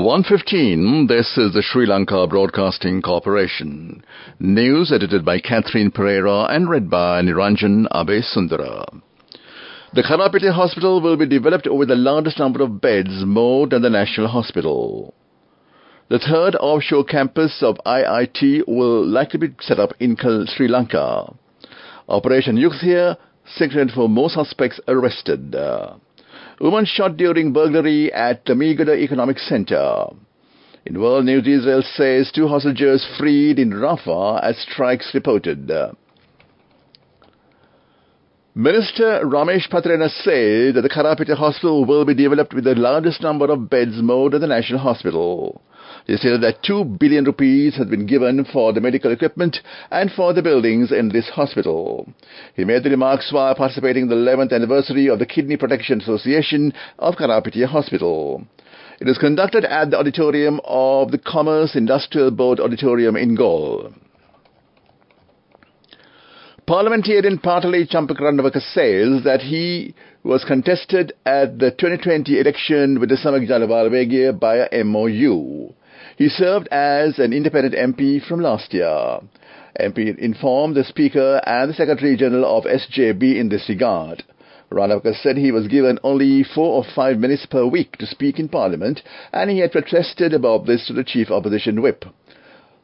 1:15, this is the Sri Lanka Broadcasting Corporation. News edited by Catherine Pereira and read by Niranjan Abesundara. The Karapiti Hospital will be developed with the largest number of beds, more than the National Hospital. The third offshore campus of IIT will likely be set up in Sri Lanka. Operation Yukthia, seconded for more suspects arrested. Woman shot during burglary at the Megada Economic Center. In world news, Israel says 2 hostages freed in Rafah as strikes reported. Minister Ramesh Patrena said that the Karapiti Hospital will be developed with the largest number of beds, more than the National Hospital. He said that 2 billion rupees has been given for the medical equipment and for the buildings in this hospital. He made the remarks while participating in the 11th anniversary of the Kidney Protection Association of Karapiti Hospital. It is conducted at the auditorium of the Commerce Industrial Board Auditorium in Galle. Parliamentarian Patali Champakarandavaka says that he was contested at the 2020 election with the Samagjala Valvegya by a MOU. He served as an independent MP from last year. MP informed the Speaker and the Secretary General of SJB in this regard. Ranavaka said he was given only 4 or 5 minutes per week to speak in Parliament, and he had protested about this to the Chief Opposition Whip,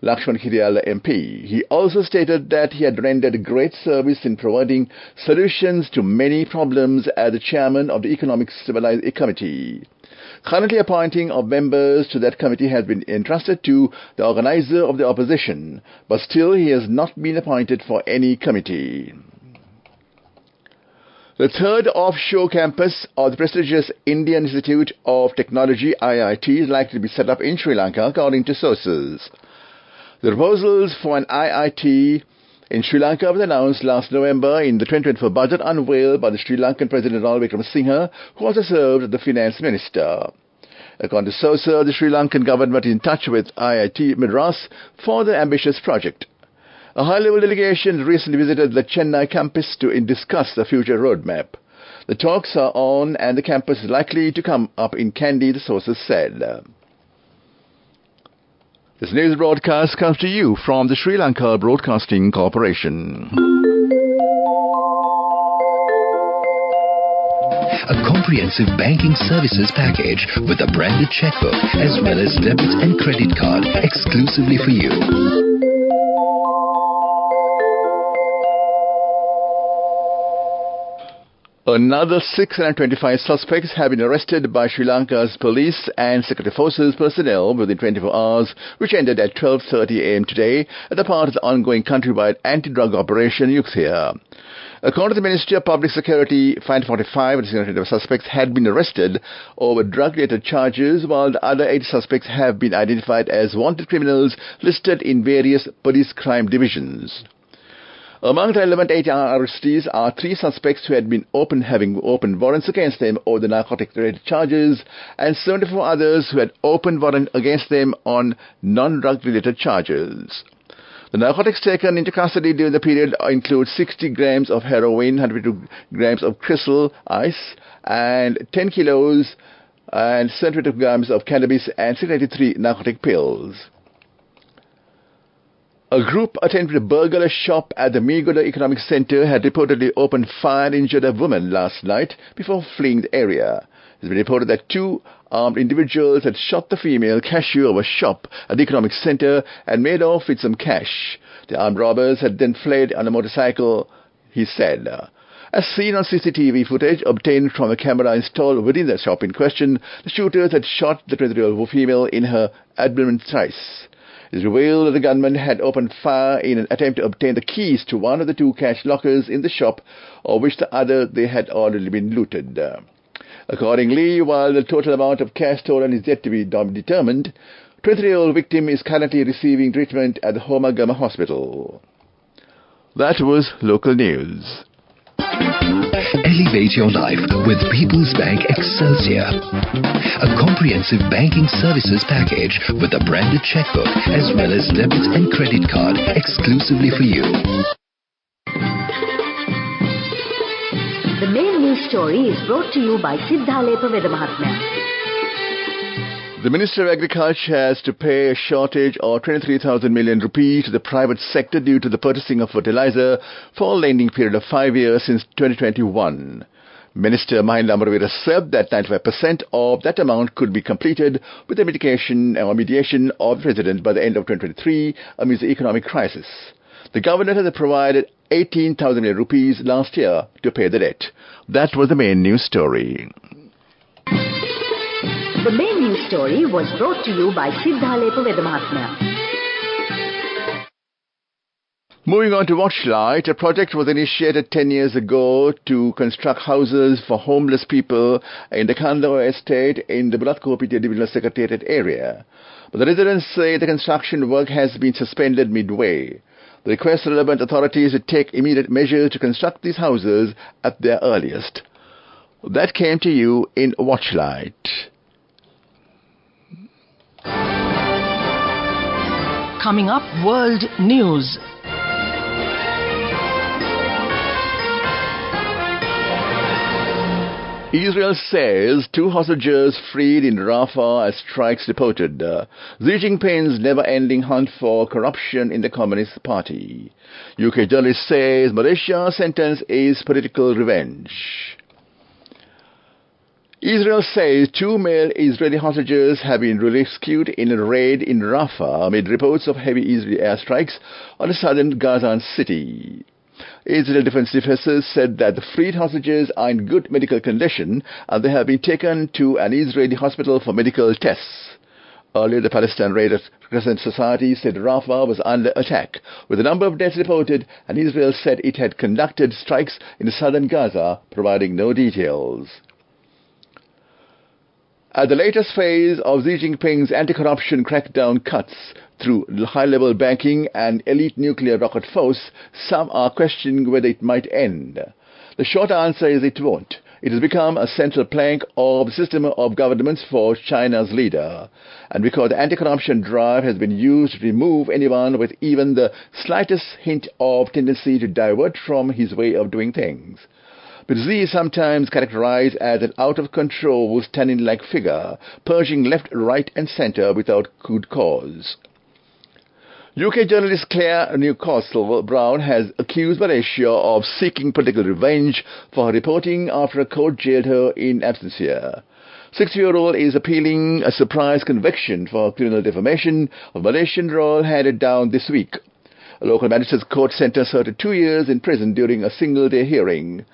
Lakshman Kiriyala MP. He also stated that he had rendered great service in providing solutions to many problems as the chairman of the Economic Stability Committee. Currently, appointing of members to that committee has been entrusted to the organizer of the opposition, but still he has not been appointed for any committee. The third offshore campus of the prestigious Indian Institute of Technology IIT is likely to be set up in Sri Lanka, according to sources. The proposals for an IIT in Sri Lanka were announced last November in the 2024 budget, unveiled by the Sri Lankan President Ranil Wickremesinghe, who also served as the Finance Minister. According to sources, the Sri Lankan government is in touch with IIT Madras for the ambitious project. A high-level delegation recently visited the Chennai campus to discuss the future roadmap. The talks are on, and the campus is likely to come up in Kandy, the sources said. This news broadcast comes to you from the Sri Lanka Broadcasting Corporation. A comprehensive banking services package with a branded checkbook as well as debit and credit card exclusively for you. Another 625 suspects have been arrested by Sri Lanka's police and security forces personnel within 24 hours, which ended at 12:30 a.m. today as a part of the ongoing countrywide anti-drug operation Yukthia. According to the Ministry of Public Security, 545 of the 625 suspects had been arrested over drug-related charges, while the other 80 suspects have been identified as wanted criminals listed in various police crime divisions. Among the relevant 80 arrestees are 3 suspects who had been having open warrants against them over the narcotic-related charges, and 74 others who had open warrant against them on non-drug-related charges. The narcotics taken into custody during the period include 60 grams of heroin, 152 grams of crystal ice, and 10 kilos and 72 grams of cannabis and 683 narcotic pills. A group attempted to burgle a shop at the Megada Economic Center had reportedly opened fire and injured a woman last night before fleeing the area. It has been reported that 2 armed individuals had shot the female cashier of a shop at the Economic Center and made off with some cash. The armed robbers had then fled on a motorcycle, he said. As seen on CCTV footage obtained from a camera installed within the shop in question, the shooters had shot the 23-year-old female in her abdomen thrice. It is revealed that the gunman had opened fire in an attempt to obtain the keys to one of the 2 cash lockers in the shop, of which the other they had already been looted. Accordingly, while the total amount of cash stolen is yet to be determined, 23-year-old victim is currently receiving treatment at the Homagama Hospital. That was local news. Elevate your life with People's Bank Excelsior. A comprehensive banking services package with a branded checkbook as well as debit and credit card exclusively for you. The main news story is brought to you by Sinhala Veda Mahatmya. The Minister of Agriculture has to pay a shortage of 23,000 million rupees to the private sector due to the purchasing of fertilizer for a lending period of 5 years since 2021. Minister Mahinda Amaravira said that 95% of that amount could be completed with the mediation of the President by the end of 2023 amidst the economic crisis. The Governor has provided 18,000 million rupees last year to pay the debt. That was the main news story. The main news story was brought to you by Sinhala Mahatmya. Moving on to Watchlight, a project was initiated 10 years ago to construct houses for homeless people in the Kandawa estate in the Bulatkopitia Divisional Secretariat area. But the residents say the construction work has been suspended midway. They request relevant authorities to take immediate measures to construct these houses at their earliest. That came to you in Watchlight. Coming up, World News. Israel says 2 hostages freed in Rafah as strikes reported. Xi Jinping's never-ending hunt for corruption in the Communist Party. UK journalist says Malaysia's sentence is political revenge. Israel says 2 male Israeli hostages have been rescued in a raid in Rafah amid reports of heavy Israeli airstrikes on the southern Gaza city. Israel defense officers said that the freed hostages are in good medical condition and they have been taken to an Israeli hospital for medical tests. Earlier, the Palestine Red Crescent Society said Rafah was under attack, with a number of deaths reported, and Israel said it had conducted strikes in southern Gaza, providing no details. At the latest phase of Xi Jinping's anti-corruption crackdown cuts through high-level banking and elite nuclear rocket force, some are questioning whether it might end. The short answer is it won't. It has become a central plank of the system of governance for China's leader. And because the anti-corruption drive has been used to remove anyone with even the slightest hint of tendency to divert from his way of doing things. But Xi is sometimes characterized as an out-of-control, Stanin-like figure, purging left, right and centre without good cause. UK journalist Claire Newcastle-Brown has accused Malaysia of seeking political revenge for her reporting after a court jailed her in absentia. 60-year-old is appealing a surprise conviction for criminal defamation of Malaysian royal handed down this week. A local magistrate's court sentenced her to 2 years in prison during a single-day hearing.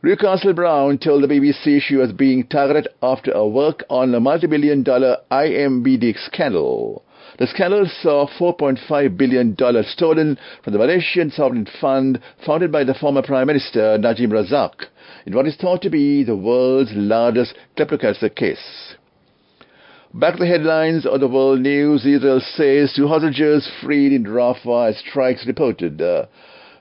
Newcastle-Brown told the BBC she was being targeted after a work on a multi-billion-dollar IMBD scandal. The scandal saw $4.5 billion stolen from the Malaysian Sovereign Fund founded by the former Prime Minister Najib Razak in what is thought to be the world's largest kleptocracy case. Back to the headlines of the world news. Israel says 2 hostages freed in Rafah as strikes reported.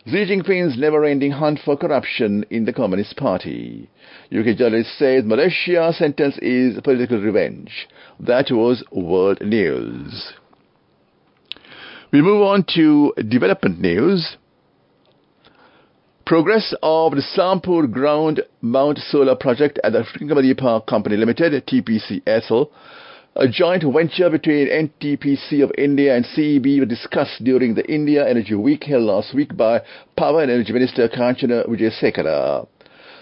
Xi Jinping's never-ending hunt for corruption in the Communist Party. UK journalist says Malaysia's sentence is political revenge. That was world news. We move on to development news. Progress of the Sampur Ground Mount Solar Project at the Trincomalee Park Company Limited, TPCSL, a joint venture between NTPC of India and CEB, was discussed during the India Energy Week held last week by Power and Energy Minister Kanchana Wijayasekara.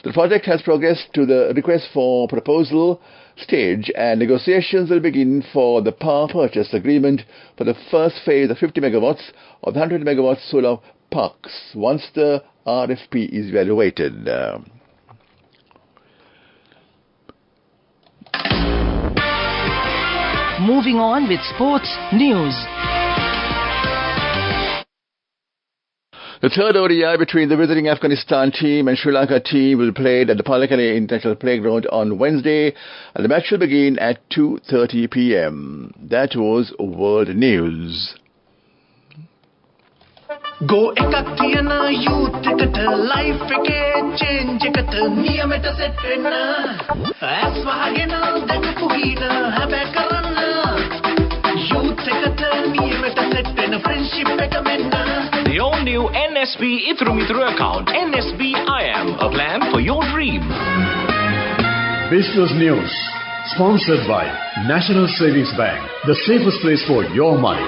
The project has progressed to the request for proposal stage and negotiations will begin for the power purchase agreement for the first phase of 50 megawatts of the 100 megawatt solar parks once the RFP is evaluated. Moving on with sports news. The third ODI between the visiting Afghanistan team and Sri Lanka team will be played at the Pallekele International Playground on Wednesday, and the match will begin at 2:30 p.m. That was world news. Go ekak thiyana youth eකට life එකේ change එකට නියමෙට set වෙන්න as වහගෙන දැකපු හින හැබැ කරන්න youth එකට නියමෙට set වෙන friendship එක මෙන්න. The all-new NSB Itru Mitru account, NSB I Am, a plan for your dream. Business News, Sponsored by National Savings Bank, the safest place for your money.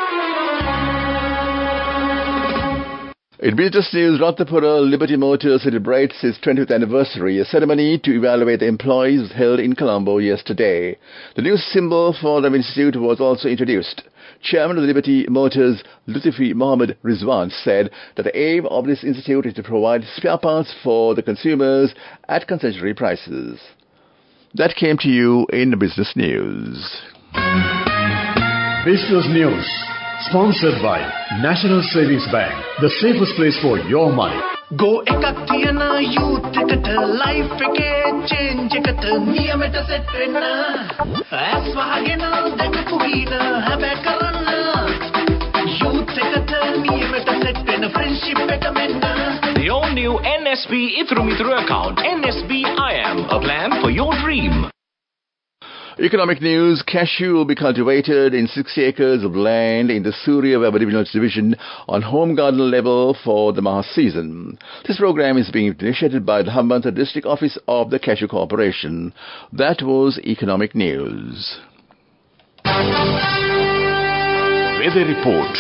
In business news, Ratnapura Liberty Motors celebrates its 20th anniversary. A ceremony to evaluate the employees was held in Colombo yesterday. The new symbol for the institute was also introduced. Chairman of the Liberty Motors, Lutfi Mohammed Rizwan, said that the aim of this institute is to provide spare parts for the consumers at concessionary prices. That came to you in the business news. Business news. Sponsored by National Savings Bank, the safest place for your money. Go ekakthiyana youth ekata life ekේ change ekata niyamata set wenna as wahagena dakapu hina habe karanna youth ekata niyamata set wenna friendship එක menna. The all-new NSB Ithru account, NSB IM, a plan for your dream. Economic news. Cashew will be cultivated in 60 acres of land in the Surya Village division on home garden level for the Maha season. This program is being initiated by the Hambantota District Office of the Cashew Corporation. That was economic news. Weather report.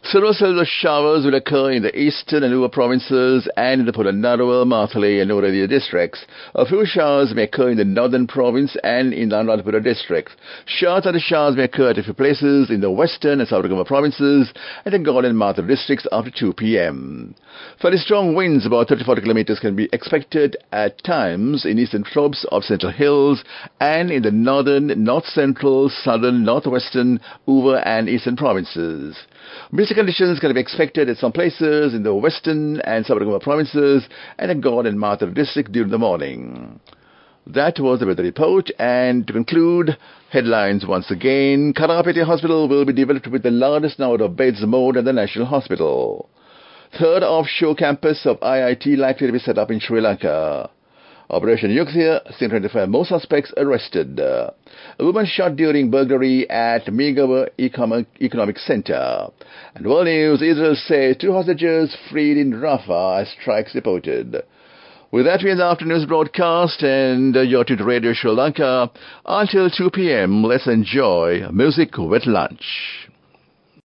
Several cells of showers will occur in the eastern and Nuwa provinces and in the Polonnaruwa, Matale and Noradia districts. A few showers may occur in the northern province and in the Anuradhapura district. Showers may occur at a few places in the western and Sauragama provinces and the Galle and Matale districts after 2 p.m. Fairly strong winds, about 30-40 kilometers, can be expected at times in eastern slopes of Central Hills and in the northern, north-central, southern, northwestern, Uva and eastern provinces. Misty conditions can be expected at some places in the western and Sauragama provinces and the Galle and Matale district during the morning. That was the weather report, and to conclude, headlines once again. Karapeti Hospital will be developed with the largest number of beds more than the National Hospital. Third offshore campus of IIT likely to be set up in Sri Lanka. Operation Yukthiya, 25 more suspects arrested. A woman shot during burglary at Megawa Economic Center. And world news, Israel says 2 hostages freed in Rafah as strikes reported. With that, we end the afternoon's broadcast, and you're tuned to Radio Sri Lanka. Until 2 p.m, let's enjoy music with lunch.